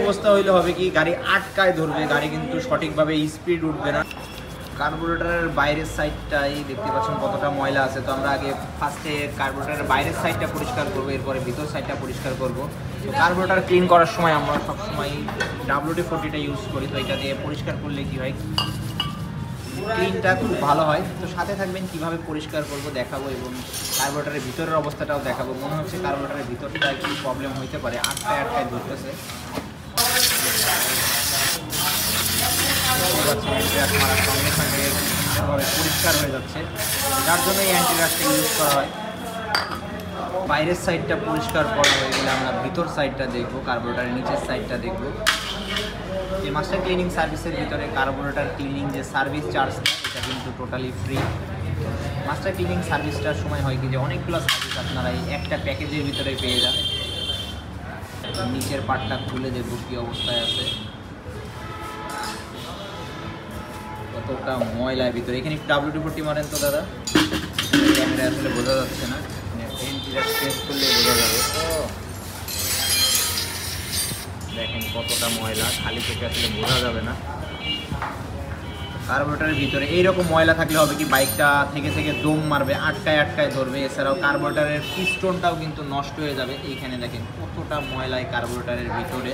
অবস্থা হইলে হবে কি গাড়ি আটকায় ধরবে, গাড়ি কিন্তু সঠিকভাবে স্পিড উঠবে না। কার্বোরেটরের বাইরের সাইডটাই দেখতে পাচ্ছেন কতটা ময়লা আছে। তো আমরা আগে ফার্স্টে কার্বোরেটরের বাইরের সাইডটা পরিষ্কার করবো, এরপরে ভিতর সাইডটা পরিষ্কার করবো। তো কার্বোরেটর ক্লিন করার সময় আমরা সবসময় WD-40টা ইউজ করি। তো এটা দিয়ে পরিষ্কার করলে কি হয়, ক্লিনটা খুব ভালো হয়। তো সাথে থাকবেন কিভাবে পরিষ্কার করব দেখাবো, এবং কার্বোরেটরের ভিতরের অবস্থাটাও দেখাবো। মনে হচ্ছে কার্বোরেটরের ভিতরটা কি প্রবলেম হইতে পারে, আটকায় ধরতেছে। মারার সঙ্গে সঙ্গে সুন্দরভাবে পরিষ্কার হয়ে যাচ্ছে, যার জন্য এই অ্যান্টিরাশটা ইউজ করা হয়। বাইরের সাইডটা পরিষ্কার করা হয়ে গেলে আমরা ভিতর সাইডটা দেখবো, কার্বোরেটরের নিচের সাইডটা দেখবো। এই মাস্টার ক্লিনিং সার্ভিসের ভিতরে কার্বোরেটর ক্লিনিং যে সার্ভিস চার্জ এটা কিন্তু টোটালি ফ্রি। মাস্টার ক্লিনিং সার্ভিসটার সময় হয় কি যে অনেকগুলো সার্ভিস আপনারা এই একটা প্যাকেজের ভিতরে পেয়ে যান। নিচের পার্টটা খুলে দেখবো কী অবস্থায় আছে, কতটা ময়লার ভিতরে। এখানে একটু WD-40 মারেন তো দাদা, ক্যামেরায় আসলে বোঝা যাচ্ছে না, টেস্ট করলে বোঝা যাবে। দেখেন কতটা ময়লা, খালি চোখে আসলে বোঝা যাবে না। কার্বোরেটরের ভিতরে এইরকম ময়লা থাকলে হবে কি বাইকটা থেকে থেকে দম মারবে, আটকায় ধরবে। এছাড়াও কার্বোরেটরের পিস্টনটাও কিন্তু নষ্ট হয়ে যাবে। এইখানে দেখেন কতটা ময়লা এই কার্বোরেটরের ভিতরে।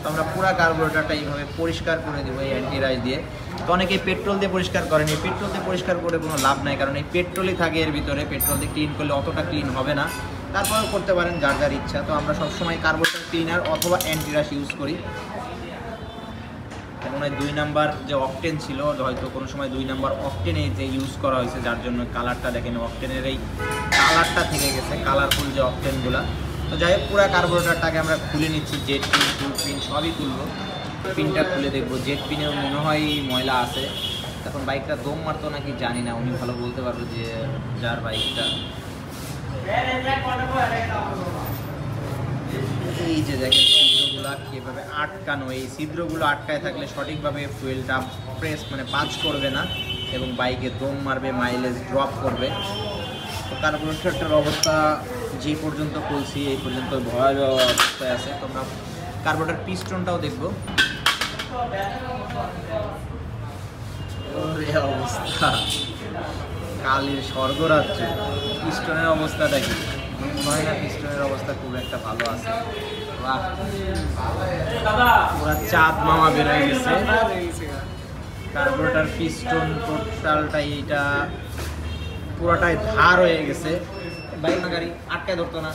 তো আমরা পুরো কার্বোরেটরটা এইভাবে পরিষ্কার করে দেবো এই অ্যান্টিরাইজ দিয়ে। তো অনেকে পেট্রোল দিয়ে পরিষ্কার করেন, এই পেট্রোল দিয়ে পরিষ্কার করে কোনো লাভ নাই, কারণ এই পেট্রোলই থাকে এর ভিতরে। পেট্রোল দিয়ে ক্লিন করলে অতটা ক্লিন হবে না, তারপরেও করতে পারেন যার যার ইচ্ছা। তো আমরা সবসময় কার্বোরেটর ক্লিনার অথবা অ্যান্টিরাশ ইউজ করি। মনে হয় 2 নাম্বার যে অকটেন ছিল, হয়তো কোনো সময় 2 নাম্বার অকটেনে যে ইউজ করা হয়েছে, যার জন্য কালারটা দেখেন অকটেনের এই কালারটা থেকে গেছে, কালারফুল যে অকটেনগুলো। তো যাই হোক পুরো কার্বোরেটরটাকে আমরা খুলে নিচ্ছি, জেট পিন টুল পিন সবই খুলবো। পিনটা খুলে দেখবো, জেট পিনেও মনে হয় ময়লা আছে। এখন বাইকটা দম মারতো নাকি জানি না, উনি ভালো বলতে পারবে যে যার বাইকটা। এই যে দেখেন ছিদ্রগুলো কীভাবে আটকানো, এই ছিদ্রগুলো আটকায় থাকলে সঠিকভাবে ফুয়েলটা প্রেস পাঁচ করবে না এবং বাইকে দম মারবে, মাইলেজ ড্রপ করবে। তো কার্বোরেটরটার অবস্থা যে পর্যন্ত খুলছি এই পর্যন্ত ভয়াবহ অবস্থায় আছে। তো আমরা কার্বোরেটর পিস্টনটাও দেখবো। অবস্থা কালের স্বর্গরাজ্য। পিস্টনের অবস্থাটা কি হয় না, পিস্টনের অবস্থা খুব একটা ভালো আছে। পুরা চাঁদ মামা বের হয়ে গেছে। কার্বোরেটর পিস্টন টোটালটাই এইটা পুরোটাই ধার হয়ে গেছে। বাইক না গাড়ি আটকায় ধরতো না,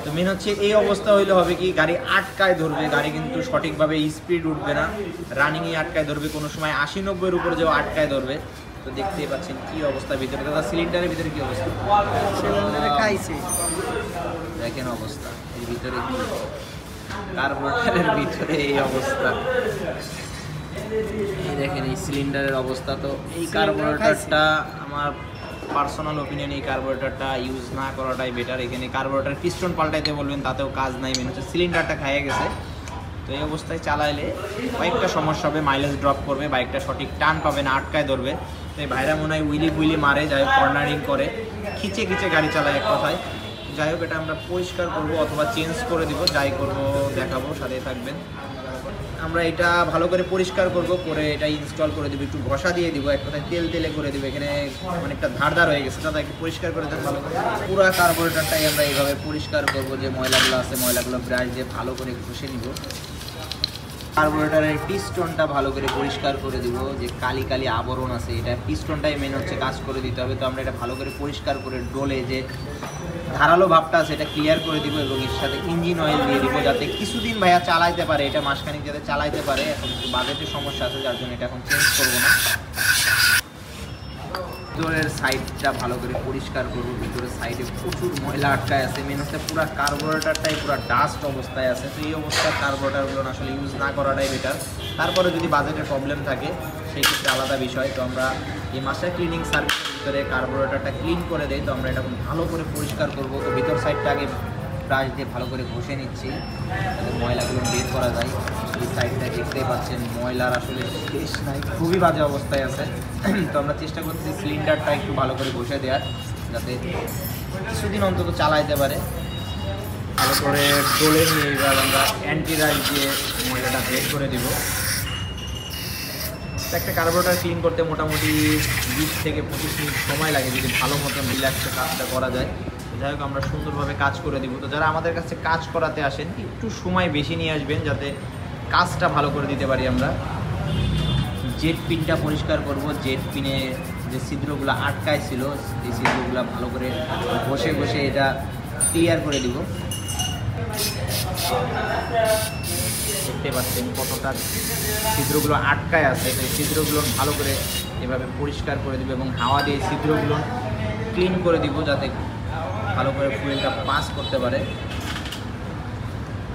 তো মেন হচ্ছে এই অবস্থা হইলে হবে কি গাড়ি আটকায় ধরবে, গাড়ি কিন্তু সঠিকভাবে স্পিড উঠবে না, রানিংয়ে আটকায় ধরবে, কোনো সময় 80-90-এর উপরে যেও আটকায় ধরবে। তো দেখতেই পাচ্ছেন কি অবস্থা ভিতরে, দাদা সিলিন্ডারের ভিতরে কি অবস্থা দেখেন, অবস্থা এর ভিতরে কি, কার্বোরেটরের ভিতরে এই অবস্থা। এই দেখেন এই সিলিন্ডারের অবস্থা। তো এই কার্বোরেটরটা আমার পার্সোনাল ওপিনিয়ন, এই কার্বোরেটরটা ইউজ না করাটাই বেটার। এখানে কার্বোরেটর পিস্টন পাল্টাইতে বলবেন তাতেও কাজ নাই, মেন হচ্ছে সিলিন্ডারটা খাইয়ে গেছে। তো এই অবস্থায় চালাইলে বাইকটা সমস্যা হবে, মাইলেজ ড্রপ করবে, বাইকটা সঠিক টান পাবে না, আটকায় ধরবে। তো এই ভাইরা মনে হয় উইলি মারে, যাই হোক কর্নারিং করে, খিচে গাড়ি চালায় এক কথায়। যাই হোক এটা আমরা পরিষ্কার করবো অথবা চেঞ্জ করে দিব, যাই করবো দেখাবো, সাথে থাকবেন। আমরা এটা ভালো করে পরিষ্কার করব, করে এটা ইনস্টল করে দেবো, একটু ঘষা দিয়ে দিব, এক কথায় তেলে করে দেবো। এখানে অনেকটা ধার হয়ে গেছে, দাদা একটু পরিষ্কার করে দেন ভালো করে। পুরো কার্বোরেটরটাই আমরা এইভাবে পরিষ্কার করব, যে ময়লাগুলো আছে ময়লাগুলো ব্রাশ দিয়ে ভালো করে ঘষে নিব। কার্বোরেটরের পিস্টনটা ভালো করে পরিষ্কার করে দিব, যে কালি আবরণ আছে এটা পিস্টনটাই মেন হচ্ছে কাজ করে দিতে হবে। তো আমরা এটা ভালো করে পরিষ্কার করে ডোলে যে ধারালো ভাবটা আছে এটা ক্লিয়ার করে দিব, এবং এর সাথে ইঞ্জিন অয়েল দিয়ে দিব, যাতে কিছুদিন ভাইয়া চালাইতে পারে, এটা মাসখানিক যাতে চালাইতে পারে। এখন একটু বাজেটের সমস্যা আছে, যার জন্য এটা এখন চেঞ্জ করবো না। ভিতরের সাইডটা ভালো করে পরিষ্কার করবো, ভিতরের সাইডে প্রচুর ময়লা আটকায় আছে, মেন হচ্ছে পুরো কার্বোরেটরটাই পুরো ডাস্ট অবস্থায় আছে। তো এই অবস্থায় কার্বোরেটরগুলো আসলে ইউজ না করাটাই বেটার। তারপরে যদি বাজেটের প্রবলেম থাকে সেই ক্ষেত্রে আলাদা বিষয়। তো আমরা এই মাস্টার ক্লিনিং সার্ভিসের ভিতরে কার্বোরেটরটা ক্লিন করে দেয়। তো আমরা এটা ভালো করে পরিষ্কার করবো। তো ভিতর সাইডটা আগে ব্রাশ দিয়ে ভালো করে ঘষে নিচ্ছি, যাতে ময়লাগুলো বের করা যায়। এই সাইডটা দেখতেই পাচ্ছেন ময়লার আসলে শেষ নাই, খুবই বাজে অবস্থায় আছে। তো আমরা চেষ্টা করতেছি সিলিন্ডারটা একটু ভালো করে ঘষে দেওয়ার, যাতে কিছুদিন অন্তত চালাইতে পারে। ভালো করে ডোলে নিয়ে এবার আমরা অ্যান্টি রাইস দিয়ে ময়লাটা বের করে দিব। একটা কার্বোরেটর ক্লিন করতে মোটামুটি 20 থেকে 25 মিনিট সময় লাগে যদি ভালো মতন রিল্যাক্সে কাজটা করা যায়। যাই হোক আমরা সুন্দরভাবে কাজ করে দিব। তো যারা আমাদের কাছে কাজ করাতে আসেন একটু সময় বেশি নিয়ে আসবেন যাতে কাজটা ভালো করে দিতে পারি আমরা। জেট পিনটা পরিষ্কার করব, জেট পিনে যে ছিদ্রগুলো আটকায় ছিল এই ছিদ্রগুলো ভালো করে ঘষে ঘষে এটা ক্লিয়ার করে দিব। দেখতে পাচ্ছেন কতটা ছিদ্রগুলো আটকায় আছে, এই ছিদ্রগুলো ভালো করে এভাবে পরিষ্কার করে দিব এবং হাওয়া দিয়ে ছিদ্রগুলো ক্লিন করে দিব যাতে ভালো করে ফুয়েলটা পাস করতে পারে।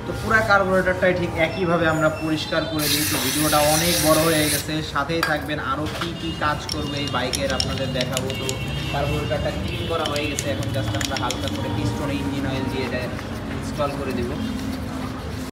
তো পুরো কার্বোরেটরটাই ঠিক একইভাবে আমরা পরিষ্কার করে দিই। তো ভিডিওটা অনেক বড় হয়ে গেছে, সাথেই থাকবেন, আরও কী কাজ করবে এই বাইকের আপনাদের দেখাবো। তো কার্বোরেটরটা ক্লিন করা হয়ে গেছে, এখন জাস্ট আমরা হালকা করে পিস্টন ইঞ্জিন অয়েল দিয়ে এটা ইনস্টল করে দেবো।